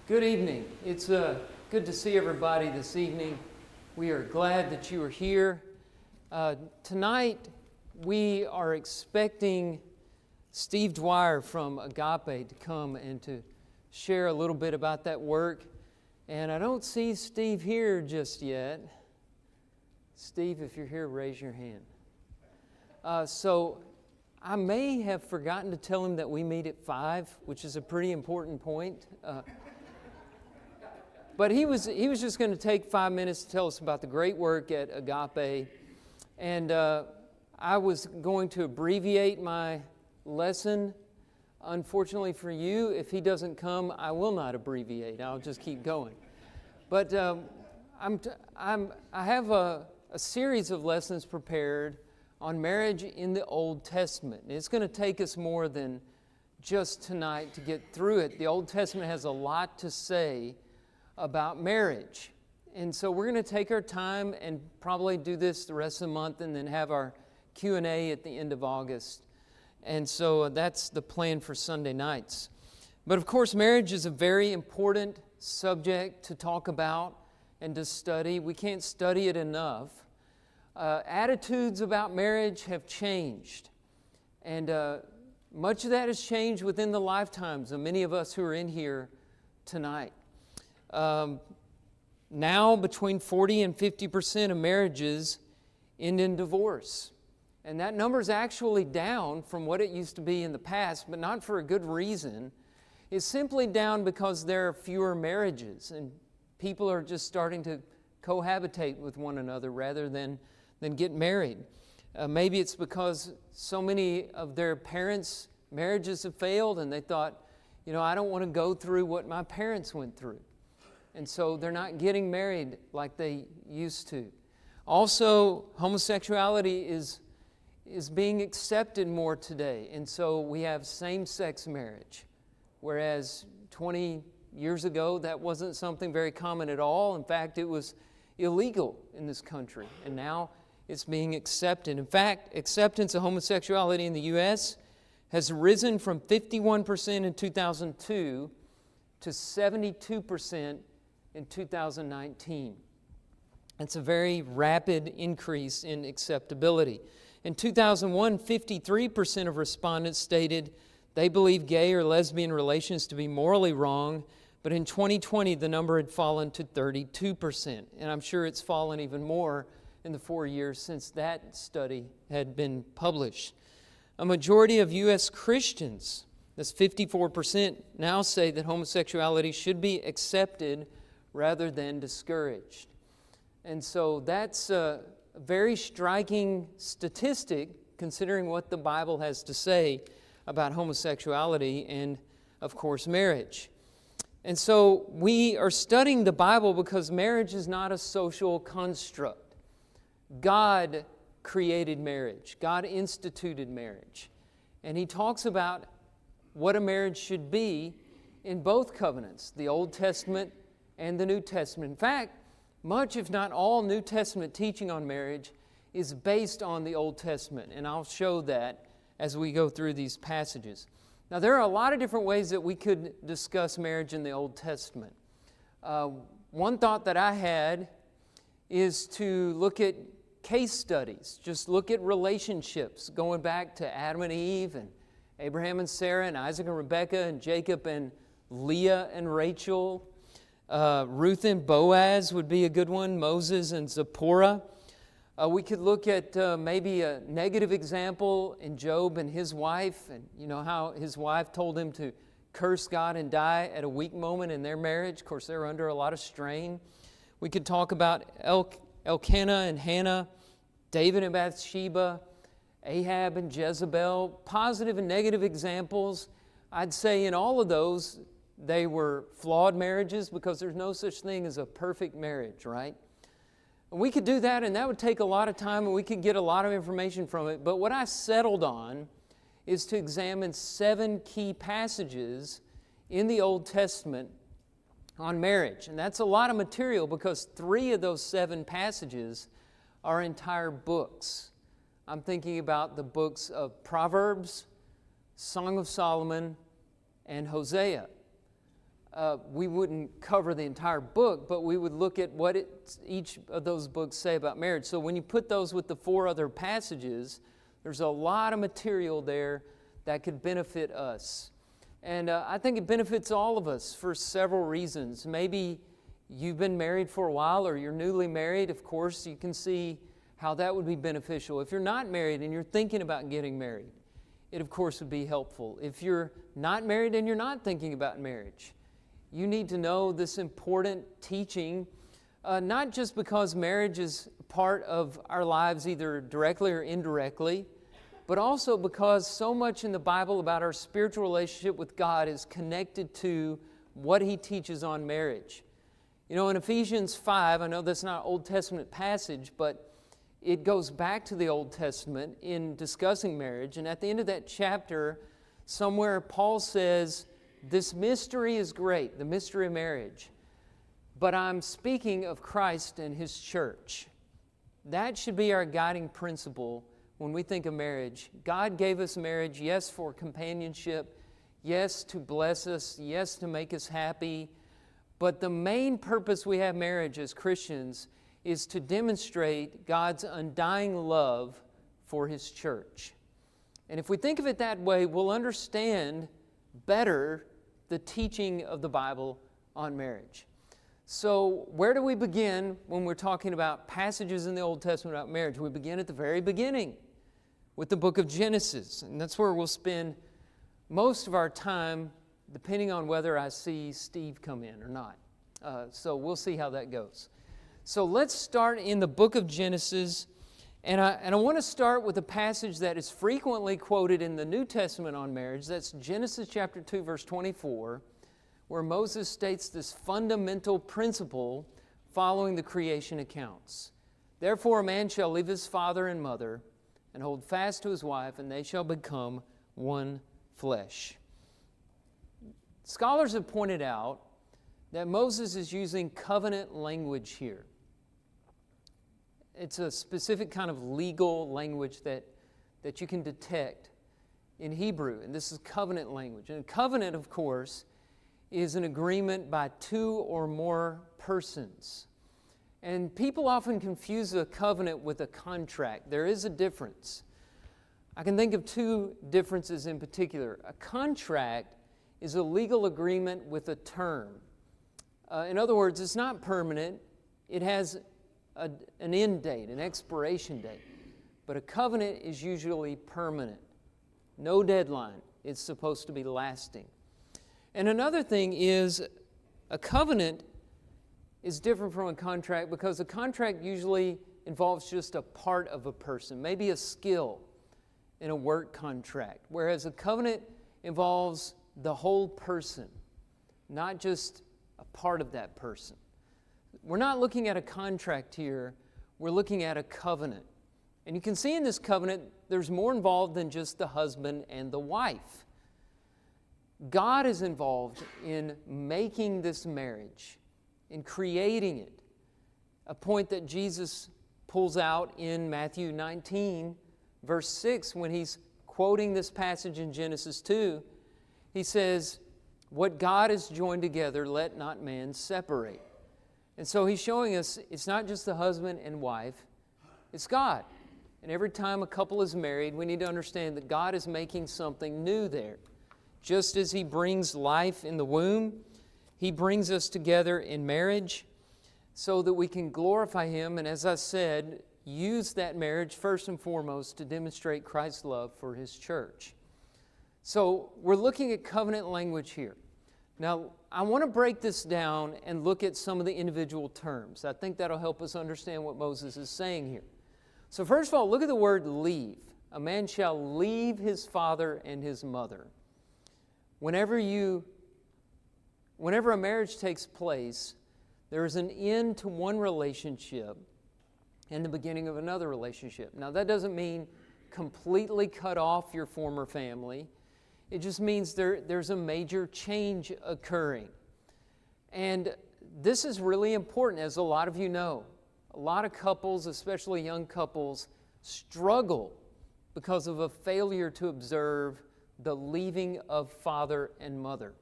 Good evening. It's good to see everybody this evening. We are glad that you are here. Tonight, we are expecting Steve Dwyer from Agape to come and to share a little bit about that work. And I don't see Steve here just yet. Steve, if you're here, raise your hand. So I may have forgotten to tell him that we meet at 5, which is a pretty important point. But he was just going to take 5 minutes to tell us about the great work at Agape. And I was going to abbreviate my lesson. Unfortunately for you, if he doesn't come, I will not abbreviate. I'll just keep going. But I have a series of lessons prepared on marriage in the Old Testament. It's going to take us more than just tonight to get through it. The Old Testament has a lot to say about marriage. And so we're going to take our time and probably do this the rest of the month and then have our Q&A at the end of August. And so that's the plan for Sunday nights. But of course, marriage is a very important subject to talk about and to study. We can't study it enough. Attitudes about marriage have changed. And much of that has changed within the lifetimes of many of us who are in here tonight. Now, between 40 and 50% of marriages end in divorce. And that number is actually down from what it used to be in the past, but not for a good reason. It's simply down because there are fewer marriages, and people are just starting to cohabitate with one another rather than get married. Maybe it's because so many of their parents' marriages have failed, and they thought, I don't want to go through what my parents went through. And so they're not getting married like they used to. Also, homosexuality is being accepted more today. And so we have same-sex marriage. Whereas 20 years ago, that wasn't something very common at all. In fact, it was illegal in this country. And now it's being accepted. In fact, acceptance of homosexuality in the U.S. has risen from 51% in 2002 to 72% in 2019. It's a very rapid increase in acceptability. In 2001, 53% of respondents stated they believe gay or lesbian relations to be morally wrong, but in 2020, the number had fallen to 32%. And I'm sure it's fallen even more in the 4 years since that study had been published. A majority of U.S. Christians, that's 54%, now say that homosexuality should be accepted rather than discouraged. And so that's a very striking statistic considering what the Bible has to say about homosexuality and, of course, marriage. And so we are studying the Bible because marriage is not a social construct. God created marriage. God instituted marriage. And He talks about what a marriage should be in both covenants, the Old Testament and the New Testament. In fact, much, if not all, New Testament teaching on marriage is based on the Old Testament, and I'll show that as we go through these passages. Now, there are a lot of different ways that we could discuss marriage in the Old Testament. One thought that I had is to look at case studies, just look at relationships going back to Adam and Eve and Abraham and Sarah and Isaac and Rebekah and Jacob and Leah and Rachel. Ruth and Boaz would be a good one, Moses and Zipporah. We could look at maybe a negative example in Job and his wife, and how his wife told him to curse God and die at a weak moment in their marriage. Of course, they were under a lot of strain. We could talk about Elkanah and Hannah, David and Bathsheba, Ahab and Jezebel, positive and negative examples. I'd say in all of those, they were flawed marriages because there's no such thing as a perfect marriage, right? And we could do that, and that would take a lot of time, and we could get a lot of information from it. But what I settled on is to examine 7 key passages in the Old Testament on marriage. And that's a lot of material because 3 of those 7 passages are entire books. I'm thinking about the books of Proverbs, Song of Solomon, and Hosea. we wouldn't cover the entire book, but we would look at what each of those books say about marriage. So when you put those with the 4 other passages, there's a lot of material there that could benefit us. And I think it benefits all of us for several reasons. Maybe you've been married for a while, or you're newly married. Of course, you can see how that would be beneficial. If you're not married and you're thinking about getting married, it of course would be helpful. If you're not married and you're not thinking about marriage, you need to know this important teaching, not just because marriage is part of our lives either directly or indirectly, but also because so much in the Bible about our spiritual relationship with God is connected to what He teaches on marriage. You know, in Ephesians 5, I know that's not an Old Testament passage, but it goes back to the Old Testament in discussing marriage. And at the end of that chapter, somewhere Paul says, this mystery is great, the mystery of marriage, but I'm speaking of Christ and His church. That should be our guiding principle when we think of marriage. God gave us marriage, yes, for companionship, yes, to bless us, yes, to make us happy, but the main purpose we have marriage as Christians is to demonstrate God's undying love for His church. And if we think of it that way, we'll understand better the teaching of the Bible on marriage. So where do we begin when we're talking about passages in the Old Testament about marriage? We begin at the very beginning with the book of Genesis, and that's where we'll spend most of our time, depending on whether I see Steve come in or not. So we'll see how that goes. So let's start in the book of Genesis, and I want to start with a passage that is frequently quoted in the New Testament on marriage. That's Genesis chapter 2, verse 24, where Moses states this fundamental principle following the creation accounts. Therefore a man shall leave his father and mother and hold fast to his wife, and they shall become one flesh. Scholars have pointed out that Moses is using covenant language here. It's a specific kind of legal language that you can detect in Hebrew, and this is covenant language. And a covenant, of course, is an agreement by 2 or more persons. And people often confuse a covenant with a contract. There is a difference. I can think of 2 differences in particular. A contract is a legal agreement with a term. In other words, it's not permanent. It has an end date, an expiration date. But a covenant is usually permanent. No deadline. It's supposed to be lasting. And another thing is a covenant is different from a contract because a contract usually involves just a part of a person, maybe a skill in a work contract, whereas a covenant involves the whole person, not just a part of that person. We're not looking at a contract here, we're looking at a covenant. And you can see in this covenant, there's more involved than just the husband and the wife. God is involved in making this marriage, in creating it. A point that Jesus pulls out in Matthew 19, verse 6, when he's quoting this passage in Genesis 2, he says, "What God has joined together, let not man separate." And so he's showing us it's not just the husband and wife, it's God. And every time a couple is married, we need to understand that God is making something new there. Just as He brings life in the womb, He brings us together in marriage so that we can glorify Him, and as I said, use that marriage first and foremost to demonstrate Christ's love for His church. So we're looking at covenant language here. Now, I want to break this down and look at some of the individual terms. I think that'll help us understand what Moses is saying here. So first of all, look at the word leave. A man shall leave his father and his mother. Whenever a marriage takes place, there is an end to one relationship and the beginning of another relationship. Now, that doesn't mean completely cut off your former family. It just means there's a major change occurring. And this is really important, as a lot of you know. A lot of couples, especially young couples, struggle because of a failure to observe the leaving of father and mother.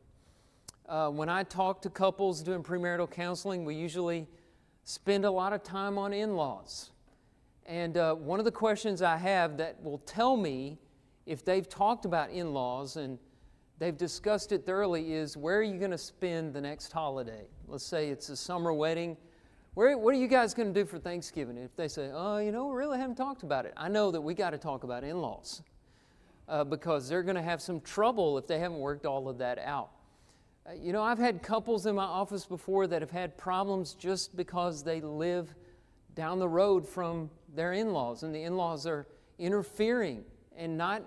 When I talk to couples doing premarital counseling, we usually spend a lot of time on in-laws. And one of the questions I have that will tell me if they've talked about in-laws and they've discussed it thoroughly is, where are you going to spend the next holiday? Let's say it's a summer wedding. What are you guys going to do for Thanksgiving? If they say, oh, we really haven't talked about it, I know that we got to talk about in-laws because they're going to have some trouble if they haven't worked all of that out. I've had couples in my office before that have had problems just because they live down the road from their in-laws, and the in-laws are interfering and not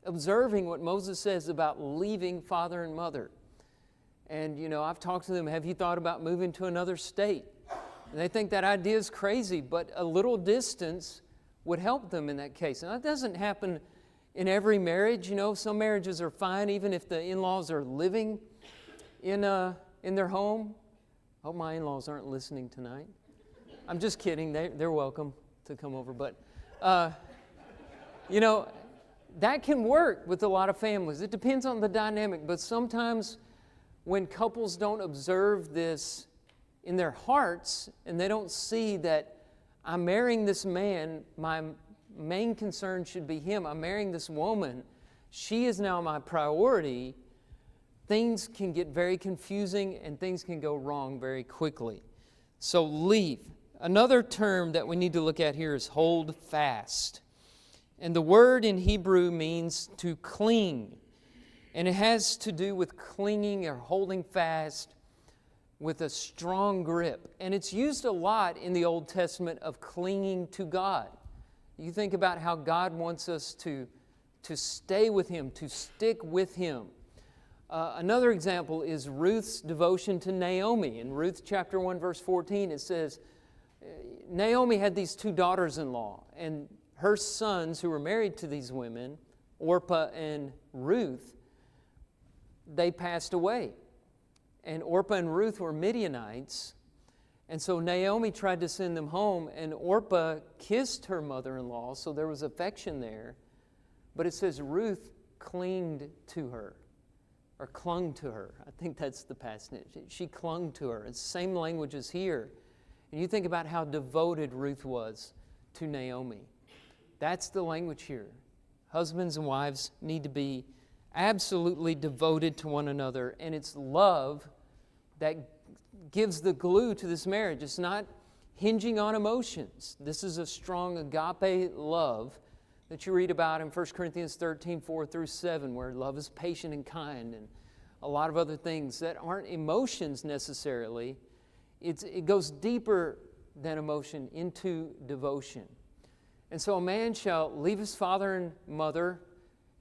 observing what Moses says about leaving father and mother. And, I've talked to them, have you thought about moving to another state? And they think that idea is crazy, but a little distance would help them in that case. And that doesn't happen in every marriage. Some marriages are fine even if the in-laws are living in their home. I hope my in-laws aren't listening tonight. I'm just kidding. They're welcome to come over. But, that can work with a lot of families. It depends on the dynamic. But sometimes when couples don't observe this in their hearts and they don't see that I'm marrying this man, my main concern should be him. I'm marrying this woman. She is now my priority. Things can get very confusing and things can go wrong very quickly. So leave. Another term that we need to look at here is hold fast. And the word in Hebrew means to cling. And it has to do with clinging or holding fast with a strong grip. And it's used a lot in the Old Testament of clinging to God. You think about how God wants us to stay with Him, to stick with Him. Another example is Ruth's devotion to Naomi. In Ruth chapter 1, verse 14, it says, Naomi had these two daughters-in-law, and her sons who were married to these women, Orpah and Ruth, they passed away. And Orpah and Ruth were Midianites. And so Naomi tried to send them home, and Orpah kissed her mother-in-law, so there was affection there. But it says Ruth clinged to her, or clung to her. I think that's the passage. She clung to her. It's the same language as here. And you think about how devoted Ruth was to Naomi. That's the language here. Husbands and wives need to be absolutely devoted to one another, and it's love that gives the glue to this marriage. It's not hinging on emotions. This is a strong agape love that you read about in 1 Corinthians 13, 4 through 7, where love is patient and kind, and a lot of other things that aren't emotions necessarily. It goes deeper than emotion into devotion. And so a man shall leave his father and mother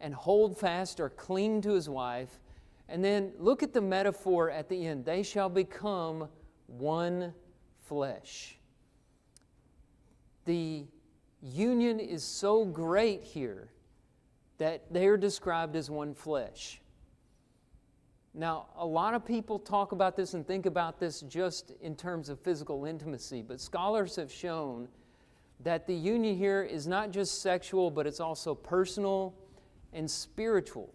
and hold fast or cling to his wife. And then look at the metaphor at the end. They shall become one flesh. The union is so great here that they are described as one flesh. Now, a lot of people talk about this and think about this just in terms of physical intimacy, but scholars have shown that the union here is not just sexual, but it's also personal and spiritual.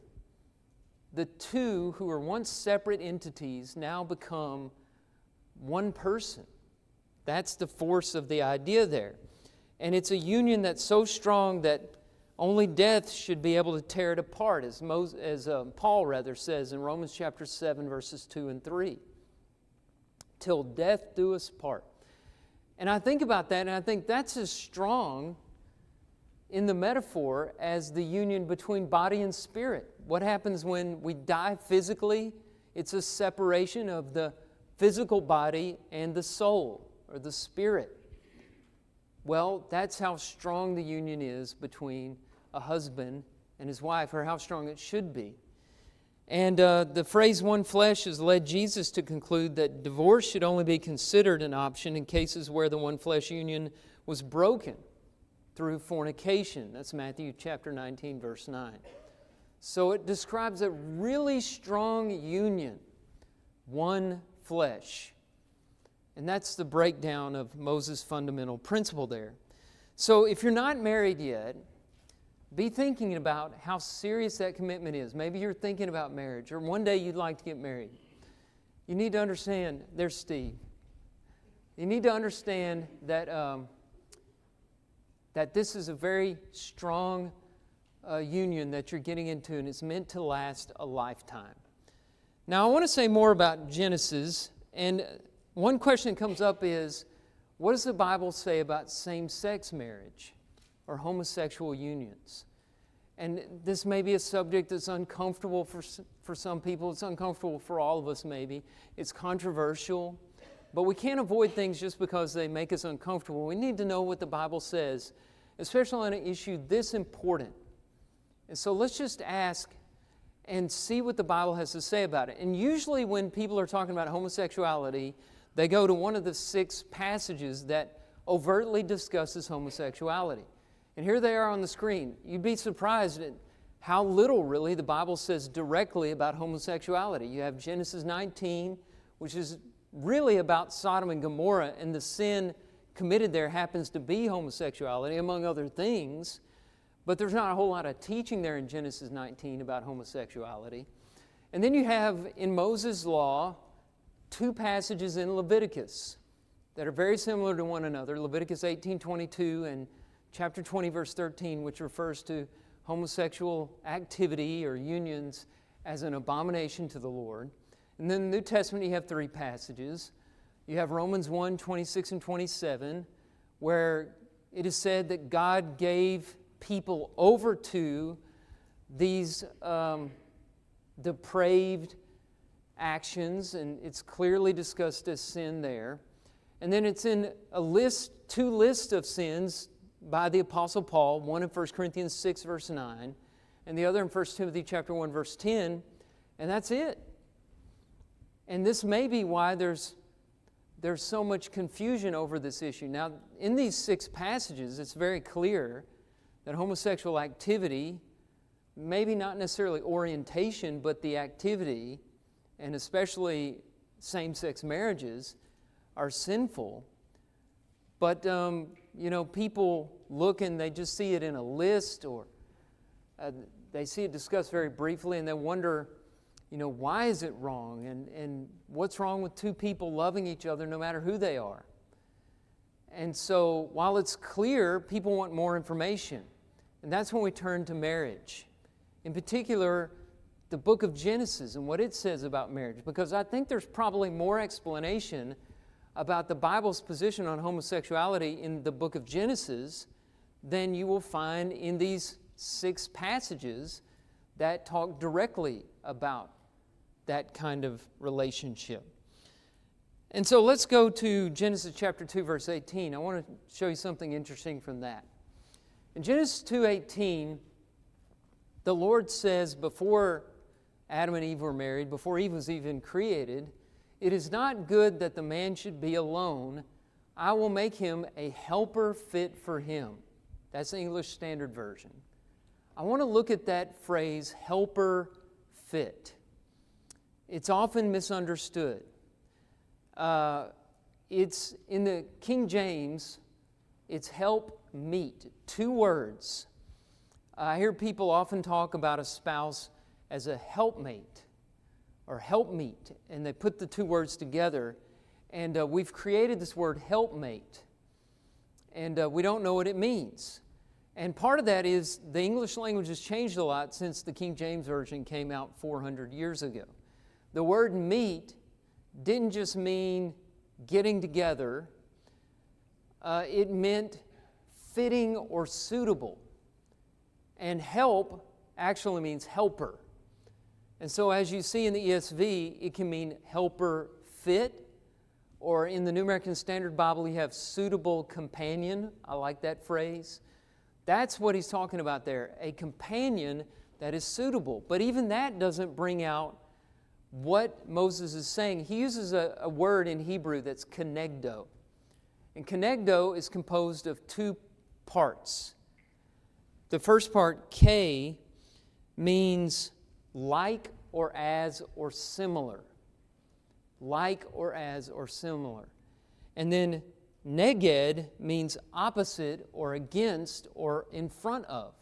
The two who were once separate entities now become one person. That's the force of the idea there. And it's a union that's so strong that only death should be able to tear it apart, as Paul says in Romans chapter 7, verses 2 and 3. Till death do us part. And I think about that, and I think that's as strong in the metaphor as the union between body and spirit. What happens when we die physically? It's a separation of the physical body and the soul, or the spirit. Well, that's how strong the union is between a husband and his wife, or how strong it should be. And the phrase one flesh has led Jesus to conclude that divorce should only be considered an option in cases where the one flesh union was broken through fornication. That's Matthew chapter 19, verse 9. So it describes a really strong union, one flesh. And that's the breakdown of Moses' fundamental principle there. So if you're not married yet, be thinking about how serious that commitment is. Maybe you're thinking about marriage, or one day you'd like to get married. You need to understand, there's Steve. You need to understand that, that this is a very strong union that you're getting into, and it's meant to last a lifetime. Now, I want to say more about Genesis, and one question that comes up is, what does the Bible say about same-sex marriage or homosexual unions? And this may be a subject that's uncomfortable for some people. It's uncomfortable for all of us, maybe. It's controversial. But we can't avoid things just because they make us uncomfortable. We need to know what the Bible says, especially on an issue this important. And so let's just ask and see what the Bible has to say about it. And usually when people are talking about homosexuality, they go to one of the 6 passages that overtly discusses homosexuality. And here they are on the screen. You'd be surprised at how little, really, the Bible says directly about homosexuality. You have Genesis 19, which is really about Sodom and Gomorrah, and the sin committed there happens to be homosexuality, among other things. But there's not a whole lot of teaching there in Genesis 19 about homosexuality. And then you have, in Moses' law, 2 passages in Leviticus that are very similar to one another. Leviticus 18:22 and chapter 20, verse 13, which refers to homosexual activity or unions as an abomination to the Lord. And then in the New Testament, you have 3 passages. You have Romans 1:26 and 27, where it is said that God gave people over to these depraved actions, and it's clearly discussed as sin there. And then it's in a list, 2 lists of sins by the Apostle Paul, one in 1 Corinthians 6, verse 9, and the other in 1 Timothy chapter 1, verse 10, and that's it. And this may be why there's so much confusion over this issue. Now, in these 6 passages, it's very clear that homosexual activity, maybe not necessarily orientation, but the activity, and especially same-sex marriages, are sinful. But, people look and they just see it in a list, or they see it discussed very briefly, and they wonder, why is it wrong? And what's wrong with 2 people loving each other no matter who they are? And so while it's clear, people want more information. And that's when we turn to marriage. In particular, the book of Genesis and what it says about marriage. Because I think there's probably more explanation about the Bible's position on homosexuality in the book of Genesis than you will find in these 6 passages that talk directly about that kind of relationship. And so let's go to Genesis chapter 2, verse 18. I want to show you something interesting from that. In Genesis 2:18, the Lord says, before Adam and Eve were married, before Eve was even created, "It is not good that the man should be alone. I will make him a helper fit for him." That's the English Standard Version. I want to look at that phrase, helper fit. It's often misunderstood. It's in the King James, it's help meet, 2 words. I hear people often talk about a spouse as a helpmate or helpmeet, and they put the 2 words together, and we've created this word helpmate, and we don't know what it means. And part of that is the English language has changed a lot since the King James Version came out 400 years ago. The word meet didn't just mean getting together. It meant fitting or suitable. And help actually means helper. And so as you see in the ESV, it can mean helper fit, or in the New American Standard Bible, you have suitable companion. I like that phrase. That's what he's talking about there, a companion that is suitable. But even that doesn't bring out what Moses is saying. He uses a word in Hebrew that's kenegdo. And kenegdo is composed of 2 parts. The first part, K, means like or as or similar. Like or as or similar. And then neged means opposite or against or in front of.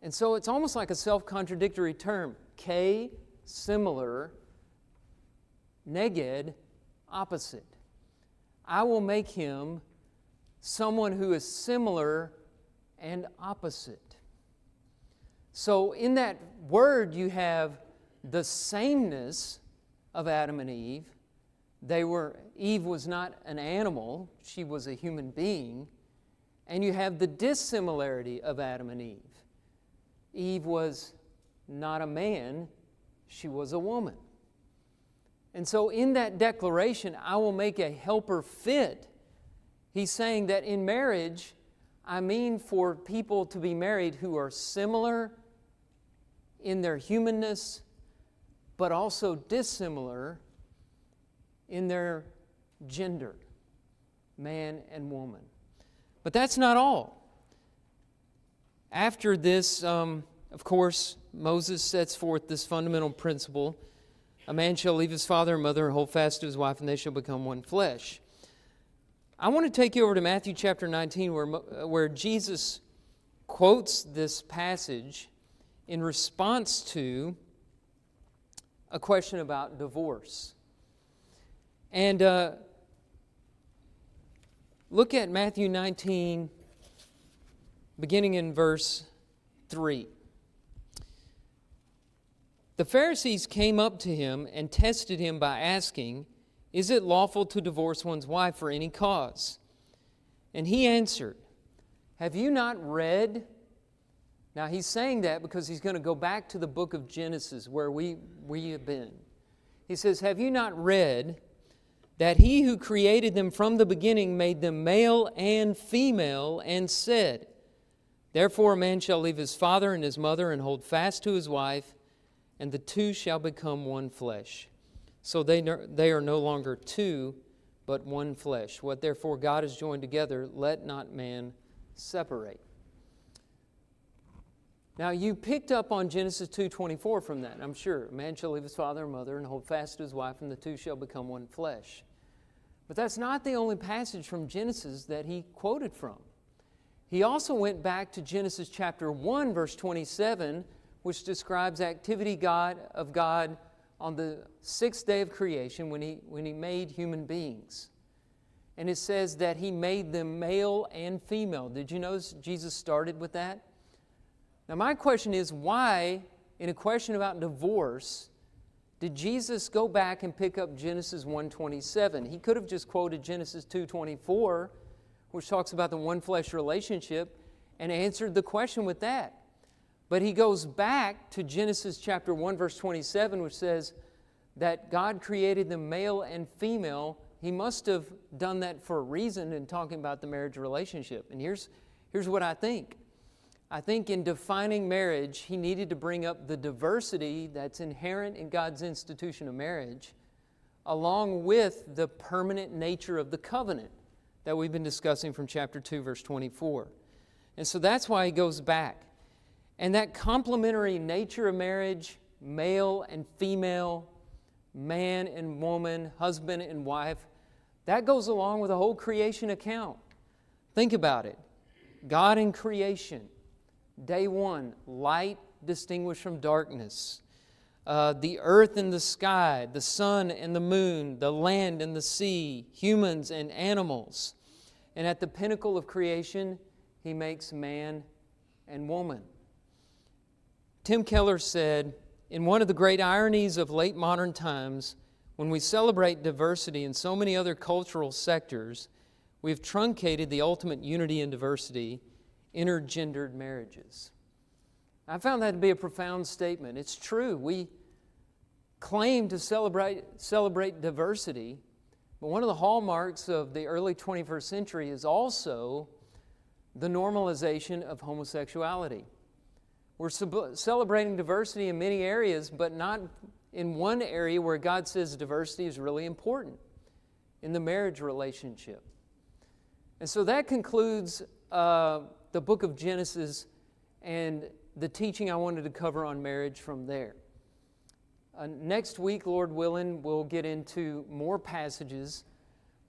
And so it's almost like a self-contradictory term. K, similar, neged, opposite. I will make him someone who is similar and opposite. So in that word you have the sameness of Adam and Eve. Eve was not an animal, she was a human being. And you have the dissimilarity of Adam and Eve. Eve was not a man, she was a woman. And so in that declaration, I will make a helper fit, he's saying that in marriage, I mean for people to be married who are similar in their humanness, but also dissimilar in their gender, man and woman. But that's not all. After this, of course, Moses sets forth this fundamental principle. A man shall leave his father and mother and hold fast to his wife, and they shall become one flesh. I want to take you over to Matthew chapter 19, where Jesus quotes this passage in response to a question about divorce. And look at Matthew 19, beginning in verse 3. The Pharisees came up to him and tested him by asking, "Is it lawful to divorce one's wife for any cause?" And he answered, "Have you not read?" Now he's saying that because he's going to go back to the book of Genesis where we have been. He says, "Have you not read that he who created them from the beginning made them male and female, and said, 'Therefore a man shall leave his father and his mother and hold fast to his wife, and the two shall become one flesh.' So they are no longer two, but one flesh. What therefore God has joined together, let not man separate." Now you picked up on Genesis 2:24 from that, I'm sure. "A man shall leave his father and mother and hold fast to his wife, and the two shall become one flesh." But that's not the only passage from Genesis that he quoted from. He also went back to Genesis chapter 1, verse 27, which describes activity of God on the sixth day of creation when he made human beings. And it says that he made them male and female. Did you notice Jesus started with that? Now my question is, why, in a question about divorce, did Jesus go back and pick up Genesis 1:27? He could have just quoted Genesis 2:24, which talks about the one flesh relationship, and answered the question with that. But he goes back to Genesis chapter 1, verse 27, which says that God created them male and female. He must have done that for a reason in talking about the marriage relationship. And here's what I think. I think in defining marriage, he needed to bring up the diversity that's inherent in God's institution of marriage, along with the permanent nature of the covenant that we've been discussing from chapter 2, verse 24. And so that's why he goes back. And that complementary nature of marriage, male and female, man and woman, husband and wife, that goes along with the whole creation account. Think about it. God in creation. Day one, light distinguished from darkness. The earth and the sky, the sun and the moon, the land and the sea, humans and animals. And at the pinnacle of creation, he makes man and woman. Tim Keller said, "In one of the great ironies of late modern times, when we celebrate diversity in so many other cultural sectors, we have truncated the ultimate unity in diversity, intergendered marriages." I found that to be a profound statement. It's true. We claim to celebrate diversity, but one of the hallmarks of the early 21st century is also the normalization of homosexuality. We're celebrating diversity in many areas, but not in one area where God says diversity is really important, in the marriage relationship. And so that concludes the book of Genesis and the teaching I wanted to cover on marriage from there. Next week, Lord willing, we'll get into more passages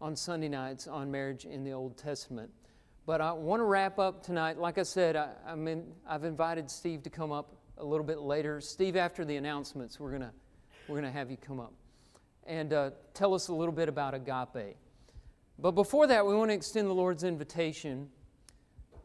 on Sunday nights on marriage in the Old Testament. But I want to wrap up tonight. Like I said, I've invited Steve to come up a little bit later. Steve, after the announcements, we're gonna have you come up and tell us a little bit about agape. But before that, we want to extend the Lord's invitation.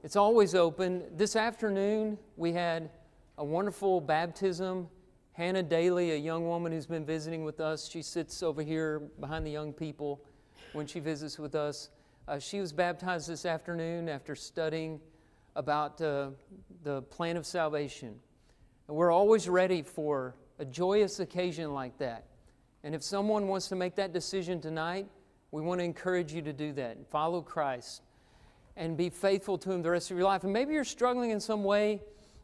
It's always open. This afternoon, we had a wonderful baptism. Hannah Daly, a young woman who's been visiting with us, she sits over here behind the young people when she visits with us. She was baptized this afternoon after studying about the plan of salvation. And we're always ready for a joyous occasion like that. And if someone wants to make that decision tonight, we want to encourage you to do that and follow Christ and be faithful to Him the rest of your life. And maybe you're struggling in some way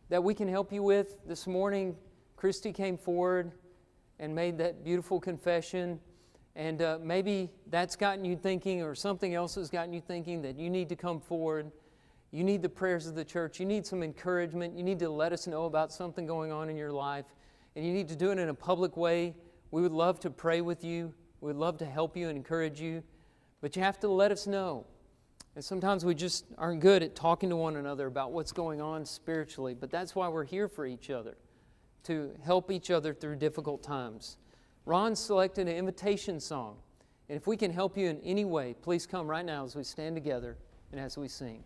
that we can help you with. This morning, Christy came forward and made that beautiful confession. And maybe that's gotten you thinking, or something else has gotten you thinking, that you need to come forward. You need the prayers of the church. You need some encouragement. You need to let us know about something going on in your life. And you need to do it in a public way. We would love to pray with you. We'd love to help you and encourage you. But you have to let us know. And sometimes we just aren't good at talking to one another about what's going on spiritually. But that's why we're here for each other, to help each other through difficult times. Ron selected an invitation song. And if we can help you in any way, please come right now as we stand together and as we sing.